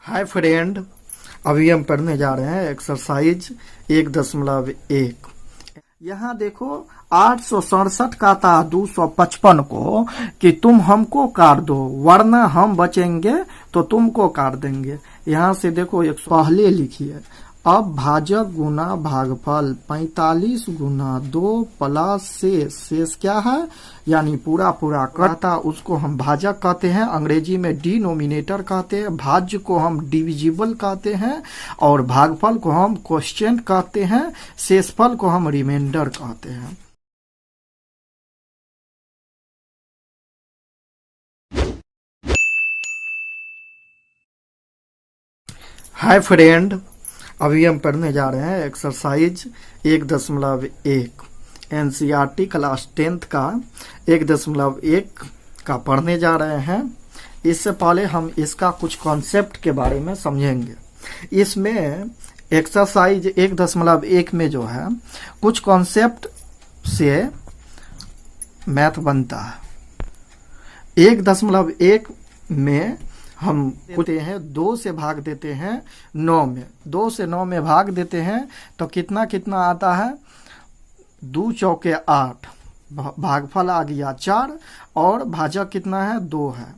Hi friend, अभी हम पढ़ने जा रहे हैं एक्सरसाइज 1.1। यहाँ देखो 867 का था 255 को कि तुम हमको काट दो वरना हम बचेंगे तो तुमको काट देंगे। यहाँ से देखो एक पहले लिखिए। अब भाजक गुना भागफल 45 गुना 2 प्लस शेष क्या है यानी पूरा पूरा करता, उसको हम भाजक कहते हैं, अंग्रेजी में डिनोमिनेटर कहते हैं। भाज्य को हम डिविजिबल कहते हैं और भागफल को हम क्वोशिएंट कहते हैं। शेषफल को हम रिमाइंडर कहते हैं। हाय फ्रेंड, अभी हम पढ़ने जा रहे हैं एक्सरसाइज 1.1 एनसीईआरटी क्लास 10th का 1.1 का पढ़ने जा रहे हैं। इससे पहले हम इसका कुछ कॉन्सेप्ट के बारे में समझेंगे। इसमें एक्सरसाइज 1.1 में जो है कुछ कॉन्सेप्ट से मैथ बनता है। 1.1 में हम देते हैं 2 से भाग देते हैं 9 में, 2 से 9 में भाग देते हैं तो कितना कितना आता है, 2 चौके 8, भागफल आ गया 4 और भाजक कितना है 2 है।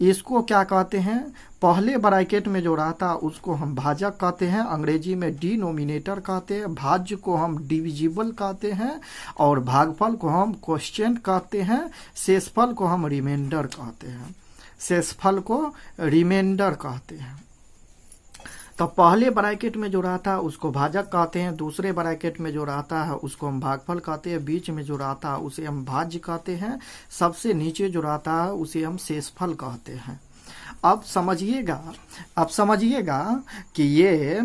इसको क्या कहते हैं, पहले ब्रैकेट में जो रहता उसको हम भाजक कहते हैं, अंग्रेजी में डिनोमिनेटर कहते हैं। भाज्य को हम डिविजिबल कहते हैं और भागफल को हम क्वोशिएंट कहते हैं। शेषफल को हम रिमाइंडर कहते हैं। शेषफल को रिमाइंडर कहते हैं। तो पहले ब्रैकेट में जो रहता है उसको भाजक कहते हैं, दूसरे ब्रैकेट में जो रहता है उसको हम भागफल कहते हैं, बीच में जो रहता है उसे हम भाज्य कहते हैं, सबसे नीचे जो रहता है उसे हम शेषफल कहते हैं। अब समझिएगा कि ये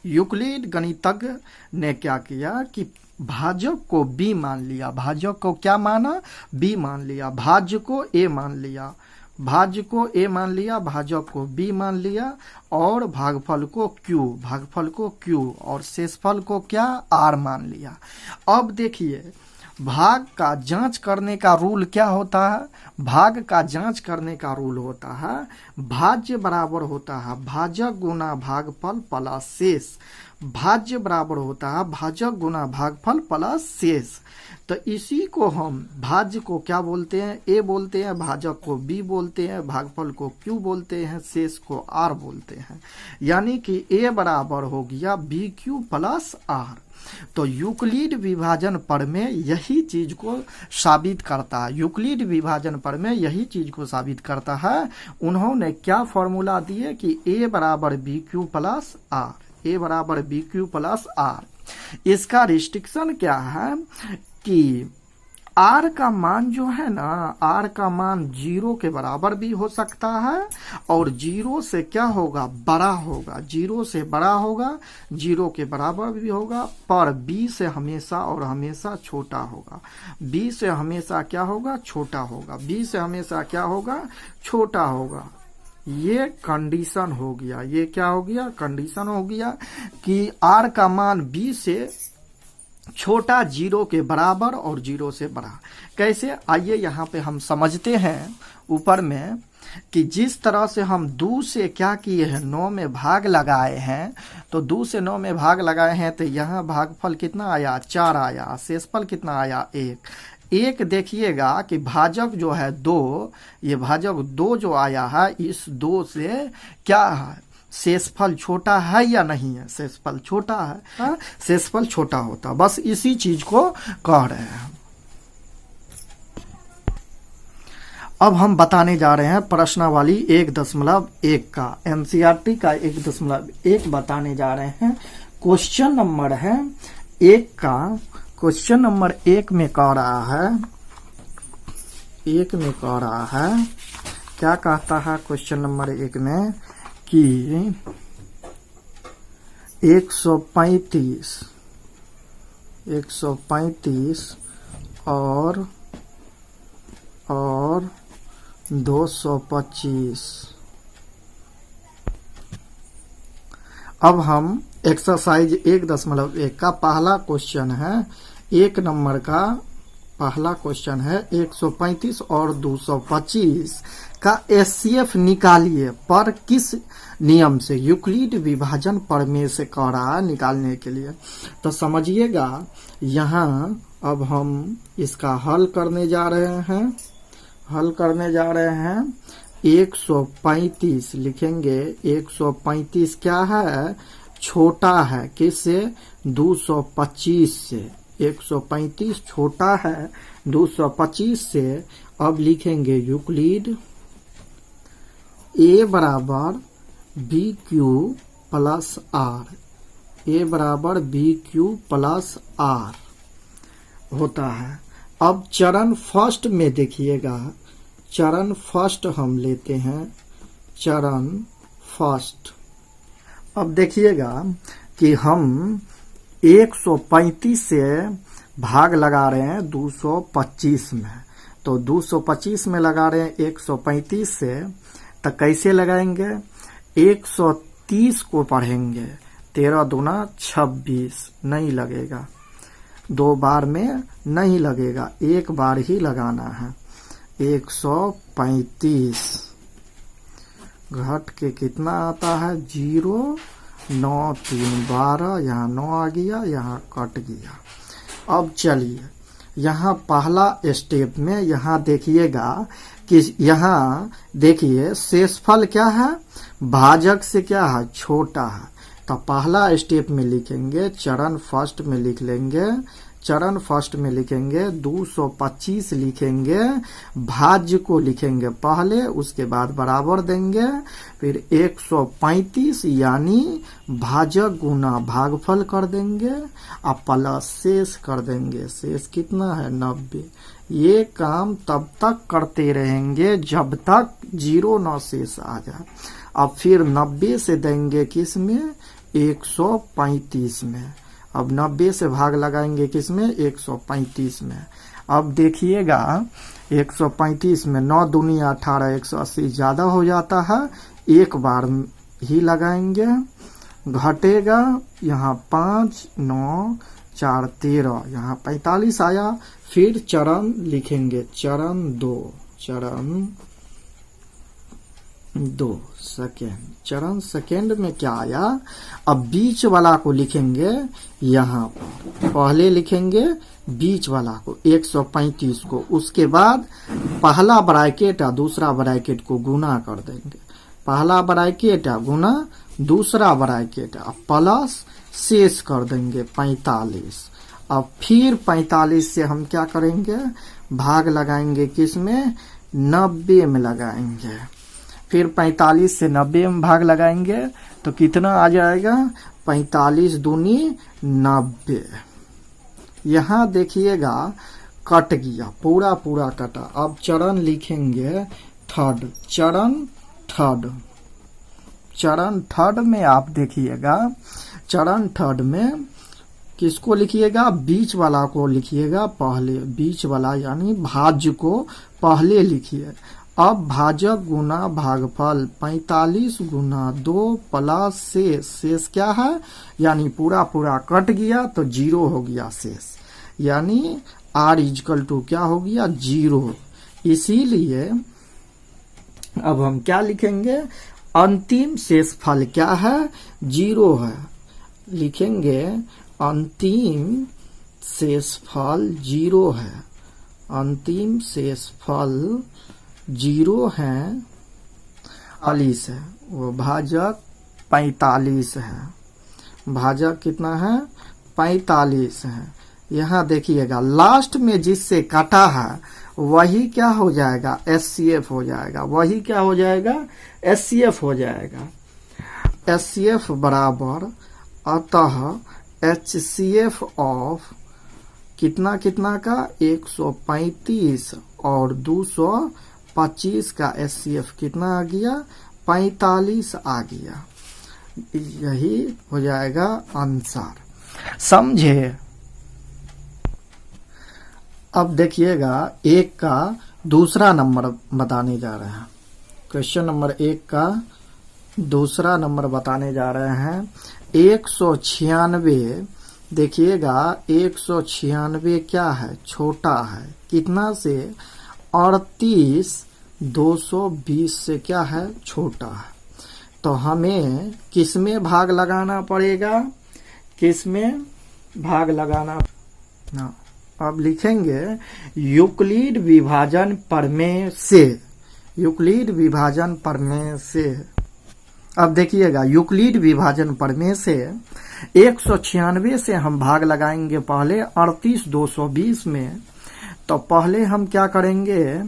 यूक्लिड गणितज्ञ ने क्या किया कि भाजक को बी मान लिया। भाजक को क्या माना, बी मान लिया। भाज्य को ए मान लिया, भाज्य को ए मान लिया, भाजक को बी मान लिया और भागफल को क्यू और शेषफल को क्या आर मान लिया। अब देखिए भाग का जांच करने का रूल क्या होता है। भाग का जांच करने का रूल होता है भाज्य बराबर होता है भाजक गुना भागफल प्लस शेष। भाज्य बराबर होता है भाजक गुना भागफल प्लस शेष। तो इसी को हम भाज्य को क्या बोलते हैं, ए बोलते हैं, भाजक को बी बोलते हैं, भागफल को क्यू बोलते हैं, शेष को आर बोलते हैं। यानी कि ए बराबर हो गया बी क्यू प्लस आर। तो यूक्लिड विभाजन प्रमेय यही चीज को साबित करता है। यूक्लिड विभाजन प्रमेय यही चीज को साबित करता है। उन्होंने क्या फॉर्मूला दिए कि ए बराबर बी क्यू प्लस आर, ए बराबर बी क्यू प्लस आर। इसका रिस्ट्रिक्शन क्या है कि आर का मान जो है ना, आर का मान 0 के बराबर भी हो सकता है और 0 से क्या होगा, बड़ा होगा। 0 से बड़ा होगा, 0 के बराबर भी होगा, पर बी से हमेशा और हमेशा छोटा होगा। बी से हमेशा क्या होगा, छोटा होगा। बी से हमेशा क्या होगा, छोटा होगा। ये कंडीशन हो गया, ये क्या हो गया, कंडीशन हो गया कि आर का मान बी से छोटा, 0 के बराबर और 0 से बड़ा। कैसे, आइए यहाँ पे हम समझते हैं ऊपर में कि जिस तरह से हम 2 से क्या किए हैं, 9 में भाग लगाए हैं। तो 2 से 9 में भाग लगाए हैं तो यहाँ भागफल कितना आया, 4 आया। शेषफल कितना आया, 1 देखिएगा कि भाजक जो है 2, ये भाजक 2 जो आया है, इस 2 से क्या है, शेषफल छोटा है या नहीं है, शेषफल छोटा है, शेषफल छोटा होता। बस इसी चीज को कह रहे हैं। अब हम बताने जा रहे हैं प्रश्नावली 1.1 का, एनसीईआरटी का 1.1 बताने जा रहे हैं। क्वेश्चन नंबर है 1 का। क्वेश्चन नंबर 1 में कह रहा है, 1 में कह रहा है, क्या कहता है क्वेश्चन नंबर 1 में कि 135 और 225। अब हम एक्सरसाइज 1.1 का पहला क्वेश्चन है, 1 नंबर का पहला क्वेश्चन है 135 और 225 का एचसीएफ निकालिए पर किस नियम से, यूक्लिड विभाजन प्रमेय से कह रहा है निकालने के लिए। तो समझिएगा यहाँ अब हम इसका हल करने जा रहे हैं। 135 लिखेंगे। 135 क्या है, छोटा है किससे, 225 से। 135 छोटा है 225 से। अब लिखेंगे यूक्लिड ए बराबर बी क्यू प्लस आर, ए बराबर बी क्यू प्लस आर होता है। अब चरण फर्स्ट में देखिएगा, चरण फर्स्ट हम लेते हैं, चरण फर्स्ट। अब देखिएगा कि हम 135 से भाग लगा रहे हैं 225 में, तो 225 में लगा रहे हैं 135 से, तो कैसे लगाएंगे, 130 को पढ़ेंगे, 13 दूना 26, नहीं लगेगा, 2 बार में नहीं लगेगा, 1 बार ही लगाना है। 135 घट के कितना आता है, 0, 9, 3, 12, यहाँ 9 आ गया, यहाँ कट गया। अब चलिए यहाँ पहला स्टेप में यहाँ देखिएगा कि यहाँ देखिए शेषफल क्या है, भाजक से क्या है, छोटा है। तो पहला स्टेप में लिखेंगे, चरण फर्स्ट में लिख लेंगे, चरण फर्स्ट में लिखेंगे 225 लिखेंगे, भाज्य को लिखेंगे पहले, उसके बाद बराबर देंगे, फिर 135 यानी भाजक गुना भागफल कर देंगे, और प्लस शेष कर देंगे। शेष कितना है, 90। ये काम तब तक करते रहेंगे जब तक 0 न शेष आ जाए। अब फिर 90 से देंगे किस में, 135 में। अब 90 से भाग लगाएंगे किस में, 135 में। अब देखिएगा 135 में 9 दूनी 18, 180 ज्यादा हो जाता है, 1 बार ही लगाएंगे, घटेगा, यहाँ 5, 9, 4, 13, यहाँ 45 आया। फिर चरण लिखेंगे, चरण 2, चरण 2 सेकेंड। चरण सेकेंड में क्या आया, अब बीच वाला को लिखेंगे यहाँ पर, पहले लिखेंगे बीच वाला को 135 को, उसके बाद पहला ब्रैकेट और दूसरा ब्रैकेट को गुना कर देंगे, पहला ब्रैकेट गुना दूसरा ब्रैकेट प्लस शेष कर देंगे 45। अब फिर 45 से हम क्या करेंगे, भाग लगाएंगे किस में, 90 में लगाएंगे। फिर 45 से 90 में भाग लगाएंगे तो कितना आ जाएगा, 45 दूनी 90। यहाँ देखिएगा कट गया, पूरा पूरा कटा। अब चरण लिखेंगे थर्ड, चरण थर्ड। चरण थर्ड में आप देखिएगा, चरण थर्ड में किसको लिखिएगा, बीच वाला को लिखिएगा पहले, बीच वाला यानी भाज्य को पहले लिखिए। अब भाजक गुना भागफल 45 गुना 2 प्लस शेष, शेष क्या है, यानी पूरा पूरा कट गया तो 0 हो गया शेष, यानी r इजकल टू क्या हो गया, 0। इसीलिए अब हम क्या लिखेंगे, अंतिम शेषफल क्या है, 0 है। लिखेंगे अंतिम शेषफल 0 है, अंतिम शेषफल 0 है, 40 है, वो भाजक 45 है, भाजक कितना है, 45 है। यहाँ देखिएगा लास्ट में जिससे काटा है वही क्या हो जाएगा, एचसीएफ हो जाएगा, वही क्या हो जाएगा, एचसीएफ हो जाएगा। एचसीएफ बराबर, अतः एचसीएफ ऑफ कितना कितना का, 135 और 225 का एचसीएफ कितना आ गया, 45 आ गया। यही हो जाएगा आंसर, समझे। अब देखिएगा एक का दूसरा नंबर बताने जा रहे हैं, क्वेश्चन नंबर 1 का दूसरा नंबर बताने जा रहे हैं। 196, देखिएगा 196 क्या है, छोटा है, कितना से, 38 220 से क्या है, छोटा है। तो हमें किस में भाग लगाना पड़ेगा, किस में भाग लगाना ना। अब लिखेंगे यूक्लिड विभाजन प्रमेय से, यूक्लिड विभाजन प्रमेय से। अब देखिएगा यूक्लिड विभाजन प्रमेय से 196 से हम भाग लगाएंगे पहले 38,220 में। तो पहले हम क्या करेंगे,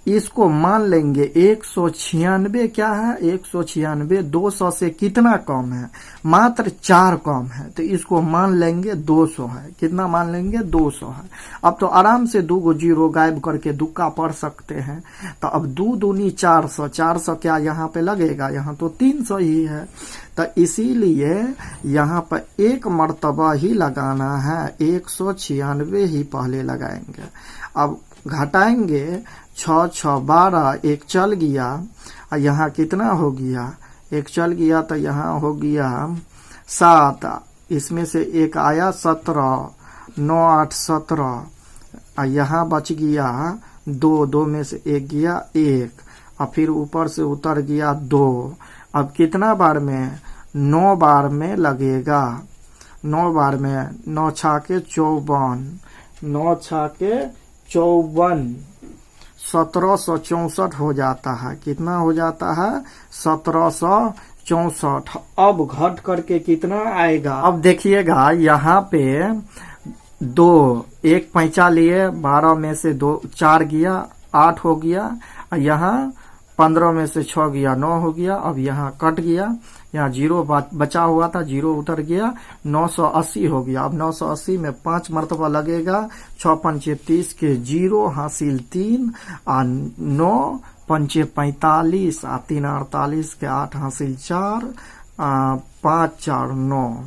इसको मान लेंगे 196 क्या है, 196 200 से कितना कम है, मात्र 4 कम है, तो इसको मान लेंगे 200 है। कितना मान लेंगे, 200 है। अब तो आराम से 2 जीरो गायब करके दुक्का पढ़ सकते हैं। तो अब 2 दूनी 400, 400 क्या यहाँ पे लगेगा, यहाँ तो 300 ही है। तो इसीलिए यहाँ पर एक मर्तबा ही लगाना है, 196 ही पहले लगाएंगे। अब घटाएंगे 6 6 12, एक चल गया, और यहाँ कितना हो गया, एक चल गया, तो यहाँ हो गया 7, इसमें से एक आया 17, 9 8 17, और यहाँ बच गया 2, 2 में से एक गया 1, और फिर ऊपर से उतर गया 2। अब कितना बार में, 9 बार में लगेगा, 9 बार में, 9 छाके 54, 9 छाके 54, 1764 हो जाता है। कितना हो जाता है, 1764। अब घट करके कितना आएगा, अब देखिएगा यहाँ पे 2, एक पैंचा लिए, 12 में से 2 4 गया, 8 हो गया, और यहाँ 15 में से 6 गया, 9 हो गया। अब यहाँ कट गया, यहाँ 0 बचा हुआ था, 0 उतर गया, 980 हो गया। अब 980 में 5 मरतबा लगेगा, 6 पंचे 30 के 0 हासिल 3, और 9 पंचे 45, और 3 48 के 8 हासिल 4, 5 4 9।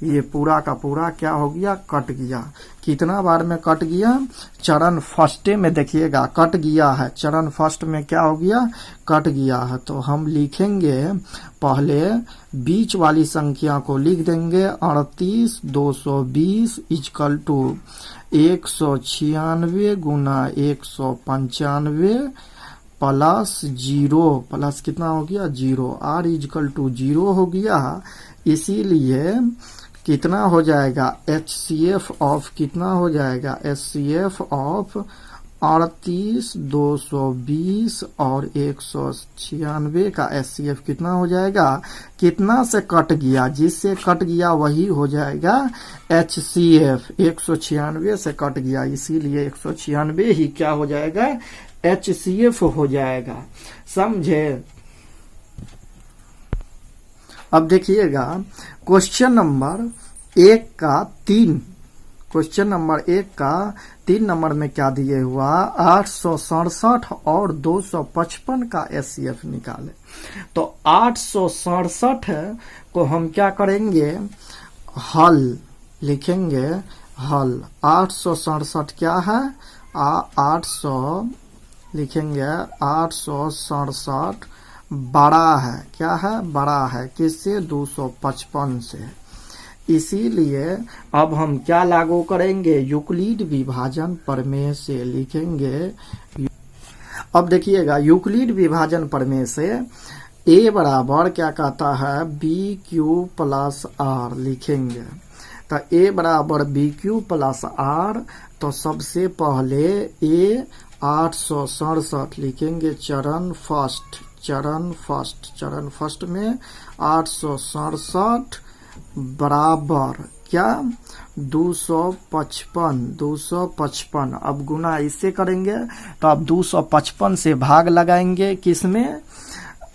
ये पूरा का पूरा क्या हो गया, कट गया। कितना बार में कट गया, चरण फर्स्ट में देखिएगा कट गया है, चरण फर्स्ट में क्या हो गया, कट गया है। तो हम लिखेंगे पहले बीच वाली संख्या को लिख देंगे 38,220 इक्वल टू 196 गुना 195 प्लस 0, प्लस कितना हो गया 0, r इक्वल टू 0 हो गया। इसीलिए कितना हो जाएगा, HCF ऑफ कितना हो जाएगा, HCF ऑफ 38,220 और 196 का HCF कितना हो जाएगा, कितना से कट गया, जिससे कट गया वही हो जाएगा HCF। 196 से कट गया, इसीलिए 196 ही क्या हो जाएगा, HCF हो जाएगा। समझे। अब देखिएगा क्वेश्चन नंबर 1 का 3, क्वेश्चन नंबर 1 का 3 नंबर में क्या दिए हुआ, 867 और 255 का HCF निकाले। तो 867 को हम क्या करेंगे, हल लिखेंगे, हल 867 क्या है, 800 लिखेंगे, 867 बड़ा है, क्या है, बड़ा है, किससे, 255 से। इसीलिए अब हम क्या लागू करेंगे, यूक्लिड विभाजन प्रमेय से लिखेंगे। अब देखिएगा यूक्लिड विभाजन प्रमेय से a बराबर क्या कहता है, BQ प्लस R लिखेंगे। तो a बराबर BQ प्लस R, तो सबसे पहले a 867 लिखेंगे, चरण फर्स्ट, चरण फर्स्ट, चरण फर्स्ट में 867 बराबर क्या, 255, 255। अब गुना इससे करेंगे, तो अब 255 से भाग लगाएंगे किसमें,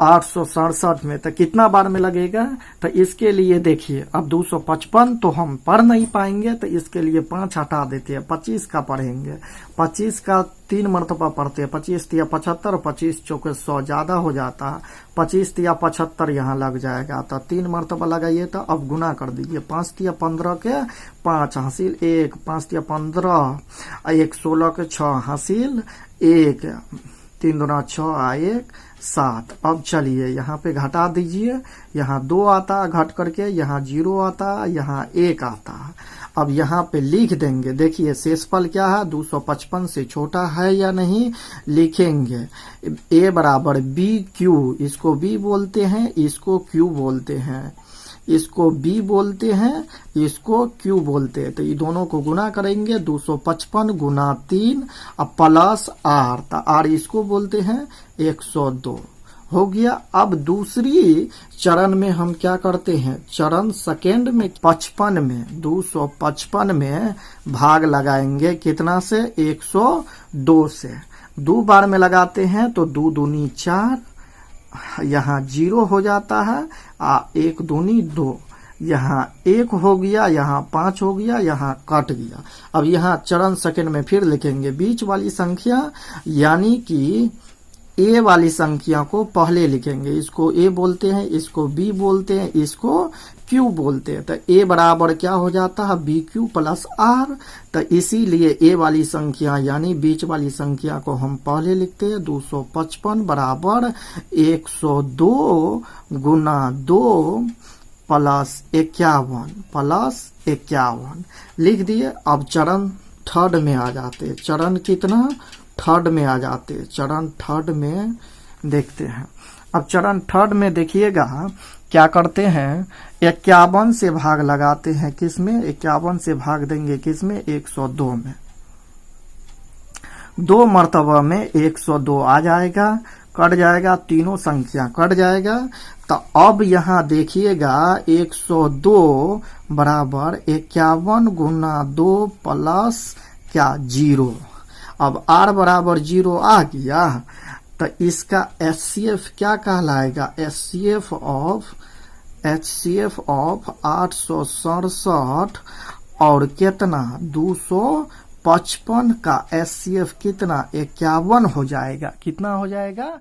867 में। तो कितना बार में लगेगा, तो इसके लिए देखिए अब 255 तो हम पढ़ नहीं पाएंगे, तो इसके लिए 5 हटा देते हैं, 25 का पढ़ेंगे। 25 का 3 मरतबा पढ़ते हैं, 25 तिया 75, 25 चौके 100 ज्यादा हो जाता है, 25 तिया 75 यहाँ लग जाएगा। तो 3 मरतबा लगाइए, तो अब गुना कर दीजिए, 5 तिया 15 के 5 हासिल 1, 5 तिया 15, 1 16 के 6 हासिल 1, 3 दूना 6 1, 7। अब चलिए यहाँ पे घटा दीजिए, यहाँ 2 आता घट करके, यहाँ 0 आता, यहाँ 1 आता। अब यहाँ पे लिख देंगे, देखिए शेषफल क्या है, 255 से छोटा है या नहीं, लिखेंगे a बराबर बी क्यू, इसको b बोलते हैं, इसको q बोलते हैं, इसको b बोलते हैं, इसको q बोलते हैं। तो ये दोनों को गुना करेंगे, 255 गुना 3 अब प्लस r, तो r इसको बोलते हैं 102 हो गया। अब दूसरी चरण में हम क्या करते हैं, चरण सेकेंड में 55 में 255 में भाग लगाएंगे, कितना से, 102 से। 2 बार में लगाते हैं तो 2 दूनी 4, यहाँ 0 हो जाता है, 1 दूनी 2, यहाँ 1 हो गया, यहाँ 5 हो गया, यहाँ कट गया। अब यहाँ चरण सेकेंड में फिर लिखेंगे बीच वाली संख्या, यानी कि ए वाली संख्या को पहले लिखेंगे, इसको ए बोलते हैं, इसको बी बोलते हैं, इसको क्यू बोलते हैं। तो ए बराबर क्या हो जाता है, बी क्यू प्लस आर। तो इसीलिए ए वाली संख्या यानी बीच वाली संख्या को हम पहले लिखते हैं, 255 बराबर 102 गुना 2 प्लस 51 लिख दिए। अब चरण थर्ड में आ जाते, चरण कितना, थर्ड में आ जाते, चरण थर्ड में देखते हैं। अब चरण थर्ड में देखिएगा क्या करते हैं, 51 से भाग लगाते हैं, किसमें, 51 से भाग देंगे किसमें, 102 में। 2 मर्तबा में 102 आ जाएगा, कट जाएगा, तीनों संख्या कट जाएगा। तो अब यहाँ देखिएगा 102 बराबर 51 गुना 2 प्लस क्या, 0। अब r बराबर 0 आ गया, तो इसका HCF क्या कहलाएगा, HCF ऑफ 867 और कितना 255 का HCF कितना 51 हो जाएगा, कितना हो जाएगा।